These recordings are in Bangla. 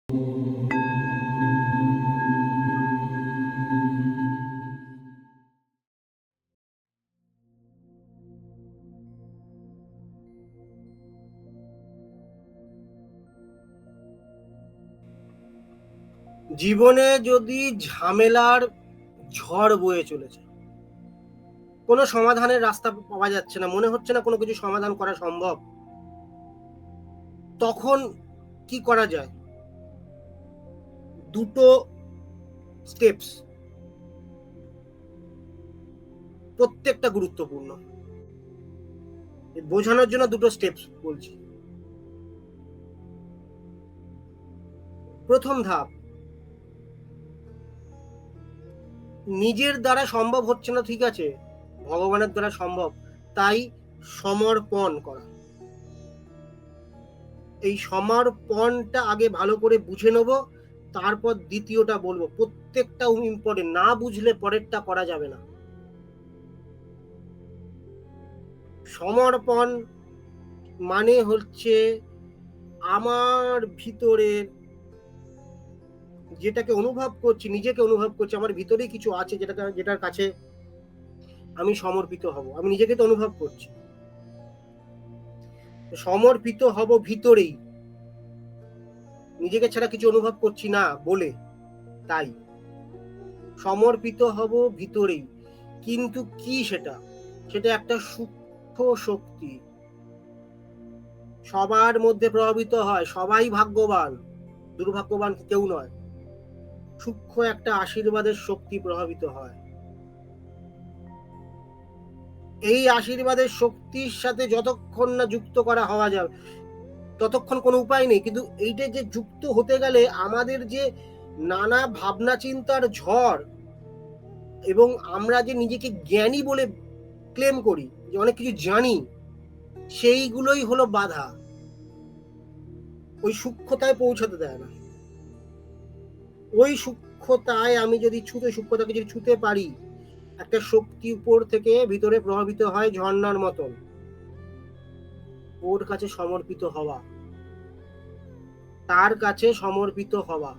জীবনে যদি ঝামেলার ঝড় বয়ে চলেছে, কোনো সমাধানের রাস্তা পাওয়া যাচ্ছে না, মনে হচ্ছে না কোনো কিছু সমাধান করা সম্ভব, তখন কি করা যায়? দুটো স্টেপস, প্রত্যেকটা গুরুত্বপূর্ণ। বোঝানোর জন্য দুটো স্টেপস বলছি। প্রথম ধাপ, নিজের দ্বারা সম্ভব হচ্ছে না, ঠিক আছে, ভগবানের দ্বারা সম্ভব, তাই সমর্পণ করা। এই সমর্পণটা আগে ভালো করে বুঝে নেব, তারপর দ্বিতীয়টা বলবো। প্রত্যেকটা ইম্পর্টেন্ট, না বুঝলে পরেরটা করা যাবে না। সমর্পণ মানে হচ্ছে আমার ভিতরের যেটাকে অনুভব করছি, নিজেকে অনুভব করছি, আমার ভিতরেই কিছু আছে যেটার কাছে আমি সমর্পিত হব। আমি নিজেকে তো অনুভব করছি, সমর্পিত হব ভিতরেই, নিজেকে ছাড়া কিছু অনুভব করছি না বলে, তাই সমর্পিত হব ভিতরেই। কিন্তু কি সেটা? সেটা একটা সূক্ষ্ম শক্তি, সবার মধ্যে প্রভাবিত হয়, সবাই ভাগ্যবান, দুর্ভাগ্যবান কেউ নয়। সূক্ষ্ম একটা আশীর্বাদের শক্তি প্রভাবিত হয়। এই আশীর্বাদের শক্তির সাথে যতক্ষণ না যুক্ত করা হওয়া যাবে ততক্ষণ কোনো উপায় নেই। কিন্তু এইটা যে যুক্ত হতে গেলে আমাদের যে নানা ভাবনা চিন্তার ঝড়, এবং আমরা যে নিজেকে জ্ঞানী বলে ক্লেম করি, যে অনেক কিছু জানি, সেইগুলোই হলো বাধা, ওই সূক্ষ্মতায় পৌঁছাতে দেয় না। ওই সূক্ষ্মতায় আমি যদি সূক্ষ্মতাকে যদি ছুঁতে পারি, একটা শক্তি উপর থেকে ভিতরে প্রভাবিত হয় ঝর্ণার মতন, ওর কাছে সমর্পিত হওয়া, তার কাছে সমর্পিত হওয়া।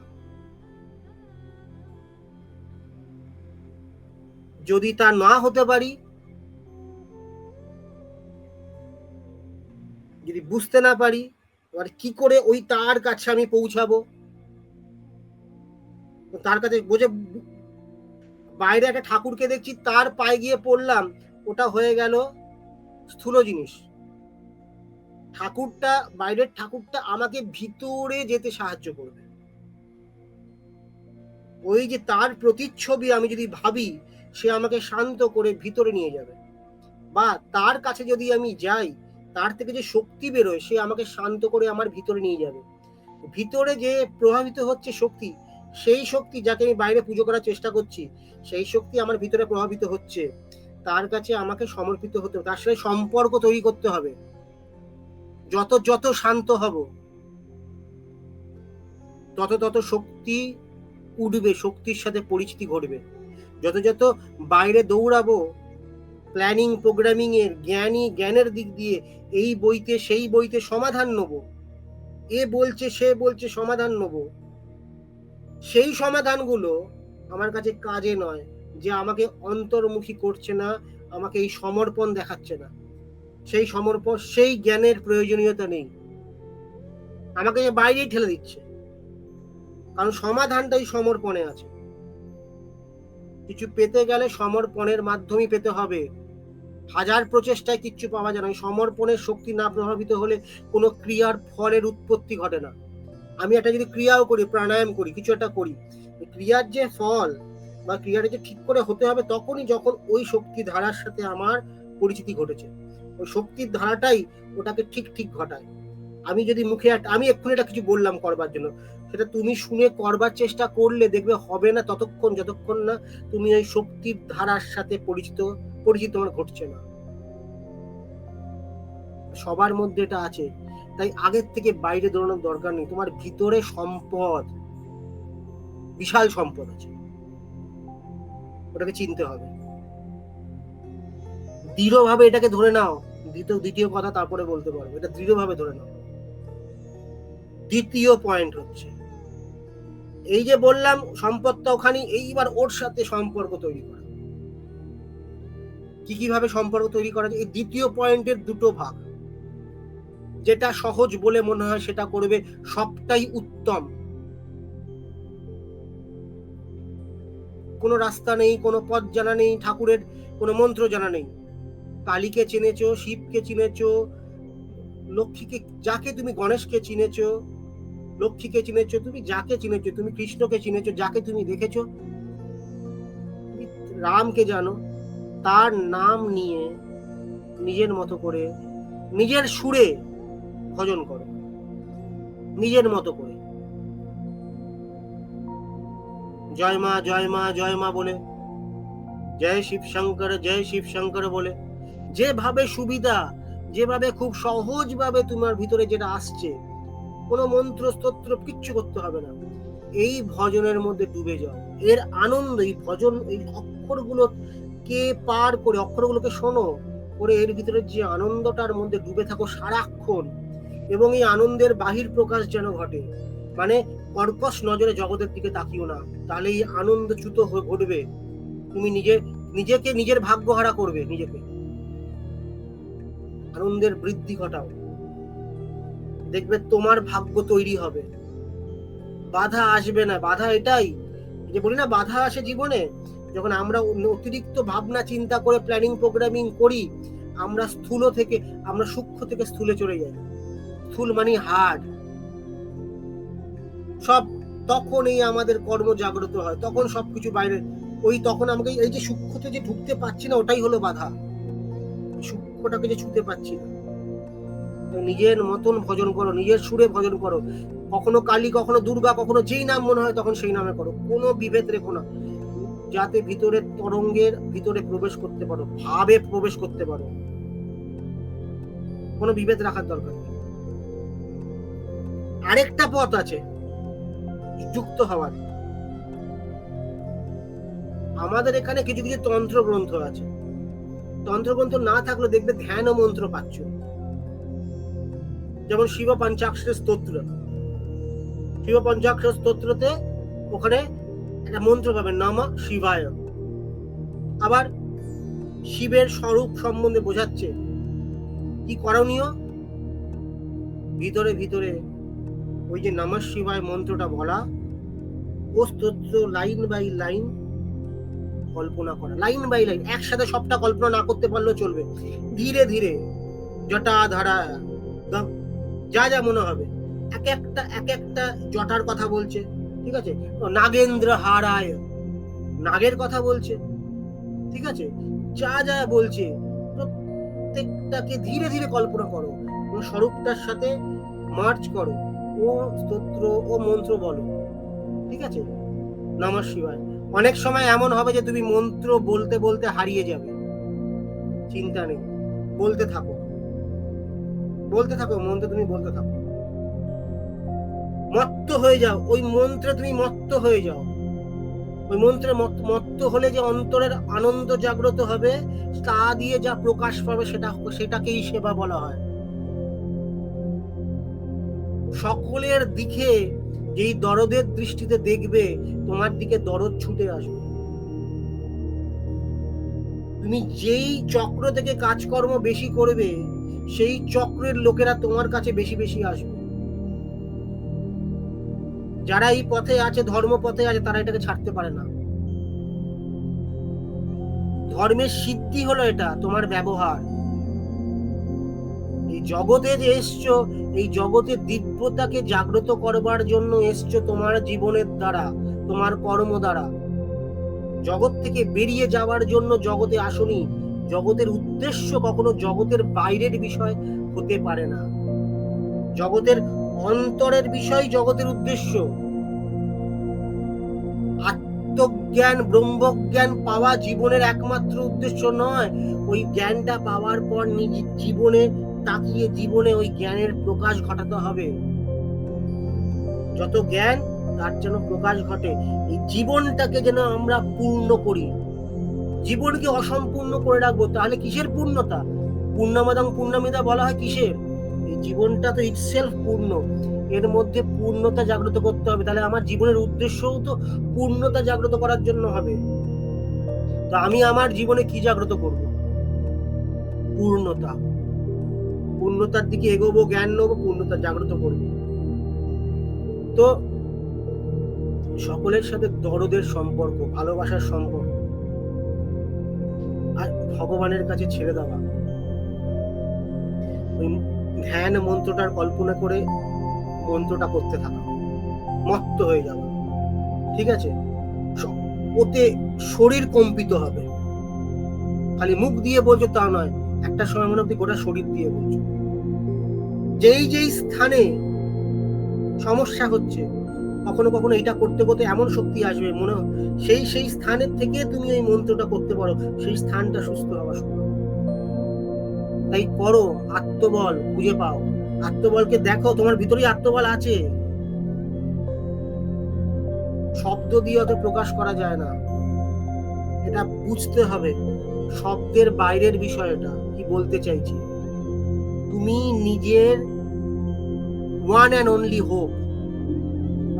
যদি তা না হতে পারি, যদি বুঝতে না পারি, এবার কি করে ওই তার কাছে আমি পৌঁছাবো? তার কাছে বোঝে, বাইরে একটা ঠাকুরকে দেখছি, তার পায়ে গিয়ে পড়লাম, ওটা হয়ে গেল স্থূল জিনিস। ঠাকুরটা, বাইরের ঠাকুরটা আমাকে ভিতরে যেতে সাহায্য করবে। ওই যে তার প্রতিচ্ছবি আমি যদি ভাবি, সে আমাকে শান্ত করে ভিতরে নিয়ে যাবে। বা তার কাছে যদি আমি যাই, তার থেকে যে শক্তি বেরোয়, সে আমাকে শান্ত করে আমার ভিতরে নিয়ে যাবে। ভিতরে যে প্রভাবিত হচ্ছে শক্তি, সেই শক্তি যাকে আমি বাইরে পুজো করার চেষ্টা করছি, সেই শক্তি আমার ভিতরে প্রভাবিত হচ্ছে, তার কাছে আমাকে সমর্পিত হতে হবে, তার সাথে সম্পর্ক তৈরি করতে হবে। যত যত শান্ত হব, তত তত শক্তি উঠবে, শক্তির সাথে পরিচিতি ঘটবে। যত যত বাইরে দৌড়াবো প্ল্যানিং প্রোগ্রামিং এর জ্ঞানের দিক দিয়ে, এই বইতে সেই বইতে সমাধান নেব, এ বলছে সে বলছে সমাধান নেব, সেই সমাধানগুলো আমার কাছে কাজে নয়, যে আমাকে অন্তর্মুখী করছে না, আমাকে এই সমর্পণ দেখাচ্ছে না, সেই সমর্পণ, সেই জ্ঞানের প্রয়োজনীয়তা নেই, আমাকে বাইরেই ঠেলে দিচ্ছে। কারণ সমাধানটাই সমর্পণে আছে। কিছু পেতে গেলে সমর্পণের মাধ্যমেই পেতে হবে। হাজার প্রচেষ্টায় কিচ্ছু পাওয়া যায় না। সমর্পণের শক্তি না প্রভাবিত হলে কোনো ক্রিয়ার ফলের উৎপত্তি ঘটে না। আমি একটা যদি ক্রিয়াও করি, প্রাণায়াম করি, কিছু একটা করি, ক্রিয়ার যে ফল বা ক্রিয়াটা যে ঠিক করে হতে হবে তখনই যখন ওই শক্তি ধারার সাথে আমার পরিচিতি ঘটেছে। ওই শক্তির ধারাটাই ওটাকে ঠিক ঠিক ঘটায়। আমি যদি মুখে আমি এক্ষুনি একটা কিছু বললাম করবার জন্য, সেটা তুমি শুনে করবার চেষ্টা করলে দেখবে হবে না যতক্ষণ না তুমি ওই শক্তির ধারার সাথে পরিচিত তোমার ঘটছে না। সবার মধ্যে এটা আছে, তাই আগের থেকে বাইরে দৌড়ানোর দরকার নেই। তোমার ভিতরে সম্পদ, বিশাল সম্পদ আছে, ওটাকে চিনতে হবে, দৃঢ়ভাবে এটাকে ধরে নাও। দ্বিতীয় কথা তারপরে বলতে পারবো, এটা দৃঢ়ভাবে ধরে নাও। দ্বিতীয় পয়েন্ট হচ্ছে এই যে বললাম সম্পদটা ওখানে, এইবার ওর সাথে সম্পর্ক তৈরি করা। কিভাবে সম্পর্ক তৈরি করা যায়? এই দ্বিতীয় পয়েন্টের দুটো ভাগ। যেটা সহজ বলে মনে হয় সেটা করবে, সবটাই উত্তম। কোনো রাস্তা নেই, কোনো পথ জানা নেই, ঠাকুরের কোনো মন্ত্র জানা নেই। কালীকে চিনেছো, শিবকে চিনেছো, লক্ষ্মীকে, যাকে তুমি, গণেশকে চিনেছো, লক্ষ্মীকে চিনেছো, তুমি যাকে চিনেছো, তুমি কৃষ্ণকে চিনেছো, যাকে তুমি দেখেছো, তুমি রামকে জানো, তার নাম নিয়ে নিজের মতো করে, নিজের সুরে ভজন করো, নিজের মতো করে। জয় মা জয় মা জয় মা বলে, জয় শিব শঙ্কর বলে, যেভাবে সুবিধা, যেভাবে খুব সহজভাবে তোমার ভিতরে যেটা আসছে, কোনো মন্ত্র স্তোত্র কিচ্ছু করতে হবে না, এই ভজনের মধ্যে ডুবে যাও। এর আনন্দ, এই ভজন, এই অক্ষরগুলো কে পার করে, অক্ষরগুলোকে শোনো করে, এর ভিতরে যে আনন্দটার মধ্যে ডুবে থাকো সারাক্ষণ, এবং এই আনন্দের বাহির প্রকাশ যেন ঘটে। মানে কর্কশ নজরে জগতের দিকে তাকিও না, তাহলে এই আনন্দ চ্যুত ঘটবে। তুমি নিজেকে নিজের ভাগ্য হারা করবে, নিজেকে। আনন্দের বৃদ্ধি ঘটাও, দেখবে তোমার ভাগ্য তৈরি হবে, বাধা আসবে না। বাধা এটাই যে বলি না, বাধা আসে জীবনে যখন আমরা অতিরিক্ত ভাবনা চিন্তা করে প্ল্যানিং প্রোগ্রামিং করি, আমরা সূক্ষ্ম থেকে স্থূলে চলে যাই। স্থূল মানে হার্ড সব, তখন এই আমাদের কর্ম জাগ্রত হয়, তখন সবকিছু বাইরে, তখন আমাকে এই যে সূক্ষ্মতে যে ঢুকতে পারছি না, ওটাই হলো বাধা। সূক্ষ্মটাকে যে ছুতে পারছি না। নিজের মতন ভজন করো, নিজের সুরে ভজন করো, কখনো কালী, কখনো দুর্গা, কখনো যেই নাম মনে হয় তখন সেই নামে করো, কোনো বিভেদ রেখো না, যাতে ভিতরের তরঙ্গের ভিতরে প্রবেশ করতে পারো, ভাবে প্রবেশ করতে পারো, কোনো বিভেদ রাখার দরকার নেই। আরেকটা পথ আছে যুক্ত হওয়ার। আমাদের এখানে কিছু কিছু তন্ত্র গ্রন্থ আছে, তন্ত্র গ্রন্থ না থাকলে দেখবে ধ্যান ও মন্ত্র পাচ্ছ। যেমন শিব পঞ্চাক্ষর স্তোত্র, শিব পঞ্চাক্ষর স্তোত্রতে ওখানে একটা মন্ত্র পাবেন, নমঃ শিবায়। আবার শিবের স্বরূপ সম্বন্ধে বোঝাচ্ছে, কি করণীয়, ভিতরে ভিতরে ওই যে নমঃ শিবায় মন্ত্রটা বলা, ও স্তোত্র লাইন বাই লাইন কল্পনা করা, লাইন বাই লাইন, একসাথে সবটা কল্পনা না করতে পারলেও চলবে, ধীরে ধীরে জটা ধারা যা যা মনে হবে, এক একটা জটার কথা বলছে, ঠিক আছে, নাগেন্দ্র হারায় নাগের কথা বলছে, ঠিক আছে, যা যা বলছে প্রত্যেকটাকে ধীরে ধীরে কল্পনা করো, স্বরূপটার সাথে মার্চ করো, ও স্তোত্র ও মন্ত্র বলো, ঠিক আছে, নমঃ শিবায়। অনেক সময় এমন হবে যে তুমি মন্ত্র বলতে বলতে হারিয়ে যাবে, চিন্তা নেই, বলতে থাকো মন্ত্র, তুমি বলতে থাকো, মত্ত হয়ে যাও, ওই মন্ত্রে তুমি মত্ত হয়ে যাও। ওই মন্ত্রে মত্ত হলে যে অন্তরের আনন্দ জাগ্রত হবে, তা দিয়ে যা প্রকাশ পাবে সেটাকেই সেবা বলা হয়। সকলের দিকে যেই দরদের দৃষ্টিতে দেখবে, তোমার দিকে দরদ ছুটে আসবে। তুমি যেই চক্র থেকে কাজকর্ম বেশি করবে, সেই চক্রের লোকেরা তোমার কাছে বেশি বেশি আসবে। যারা এই পথে আছে, ধর্ম পথে আছে, তারা এটাকে ছাড়তে পারে না। ধর্মের সিদ্ধি হলো এটা, তোমার ব্যবহার। এই জগতে যে এসছো, এই জগতের দিব্যতাকে জাগ্রত করবার জন্য এসছো, তোমার জীবনের দ্বারা, তোমার কর্ম দ্বারা। জগৎ থেকে বেরিয়ে যাওয়ার জন্য জগতে আসনি। জগতের উদ্দেশ্য কখনো জগতের বাইরের বিষয় হতে পারে না, জগতের অন্তরের বিষয় জগতের উদ্দেশ্য। আত্মজ্ঞান, ব্রহ্মজ্ঞান পাওয়া জীবনের একমাত্র উদ্দেশ্য নয়। ওই জ্ঞানটা পাওয়ার পর নিজের জীবনে তাকিয়ে, জীবনে ওই জ্ঞানের প্রকাশ ঘটাতে হবে। যত জ্ঞান তার যেন প্রকাশ ঘটে, এই জীবনটাকে যেন আমরা পূর্ণ করি। জীবনকে অসম্পূর্ণ করে রাখবো, তাহলে কিসের পূর্ণতা? পূর্ণমাদাং পূর্ণমিদা বলা হয় কিসের? এই জীবনটা তো ইটসেলফ পূর্ণ। এর মধ্যে পূর্ণতা জাগ্রত করতে হবে, তাহলে আমার জীবনের উদ্দেশ্যও তো পূর্ণতা জাগ্রত করার জন্য হবে। তো আমি আমার জীবনে কি জাগ্রত করব? পূর্ণতা। পূর্ণতার দিকে এগোবো, জ্ঞান নেবো, পূর্ণতা জাগ্রত করব। তো সকলের সাথে দরদের সম্পর্ক, ভালোবাসার সম্পর্ক, আর ভগবানের কাছে ছেড়ে দেওয়া। ওই ধ্যান মন্ত্রটার কল্পনা করে মন্ত্রটা করতে থাকা, মত্ত হয়ে যাওয়া, ঠিক আছে? ওতে শরীর কম্পিত হবে, খালি মুখ দিয়ে বলছো তা নয়, একটা সময় মনে হয় গোটা শরীর দিয়ে বলছো। যেই যেই স্থানে সমস্যা হচ্ছে, কখনো কখনো এটা করতে করতে এমন শক্তি আসবে, মনে সেই সেই স্থানের থেকে তুমি এই মন্ত্রটা করতে পারো, সেই স্থানটা সুস্থ হওয়া শুরু হবে। তাই করো, আত্মবল খুঁজে পাও, আত্মবলকে দেখো, তোমার ভিতরেই আত্মবল আছে। শব্দ দিয়ে অত প্রকাশ করা যায় না, এটা বুঝতে হবে। শব্দের বাইরের বিষয়, এটা কি বলতে চাইছি। তুমি নিজের one and only hope,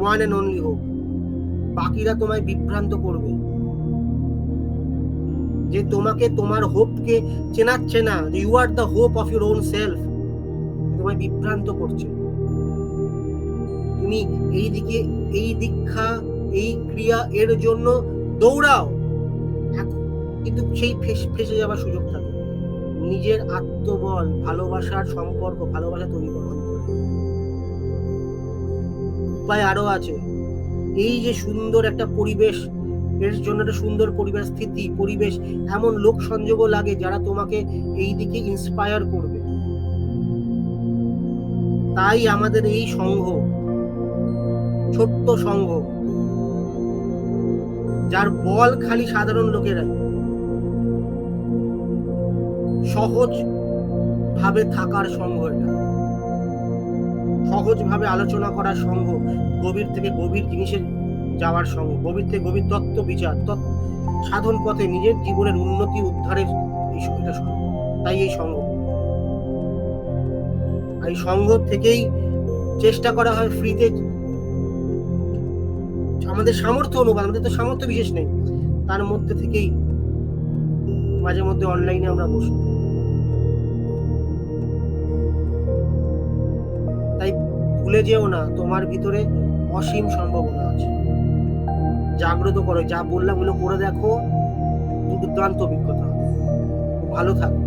one and only hope. বাকিরা তোমায় বিভ্রান্ত করবে, যে তোমাকে, তোমার হোপকে চেনাচ্ছে না, যে you are the hope of your own self, তোমায় বিভ্রান্ত করছে। তুমি এই দিকে, এই দীক্ষা, এই ক্রিয়া এর জন্য দৌড়াও, কিন্তু সেই ফেসে যাওয়ার সুযোগ থাকে। নিজের আত্মবল, ভালোবাসার সম্পর্ক, ভালোবাসা তৈরি করা উপায় আরো আছে। এই যে সুন্দর একটা পরিবেশ, এর জন্য একটা সুন্দর পরিবেশ, স্থিতি, পরিবেশ, এমন লোক সংযোগও লাগে যারা তোমাকে এই দিকে ইন্সপায়ার করবে। তাই আমাদের এই সংঘ, ছোট্ট সংঘ, যার বল খালি সাধারণ লোকেরাই, সহজ ভাবে থাকার সংঘ, এটা সহজ ভাবে আলোচনা করার সংঘ, গভীর থেকে গভীর জিনিসের যাওয়ার সংঘ, গভীর থেকে গভীর তত্ত্ব বিচার, সাধন পথে নিজের জীবনের উন্নতি উদ্ধারের এটা সংঘ। তাই এই সংঘ, এই সংঘ থেকেই চেষ্টা করা হয় ফ্রিতে, আমাদের সামর্থ্য অনুযায়ী, আমাদের তো সামর্থ্য বিশেষ নেই, তার মধ্যে থেকেই মাঝে মধ্যে অনলাইনে আমরা বসি। তাই ভুলে যেও না, তোমার ভিতরে অসীম সম্ভাবনা আছে, জাগ্রত করো। যা বললাম ওগুলো করে দেখো, দুর্দান্ত অভিজ্ঞতা। ভালো থাকো।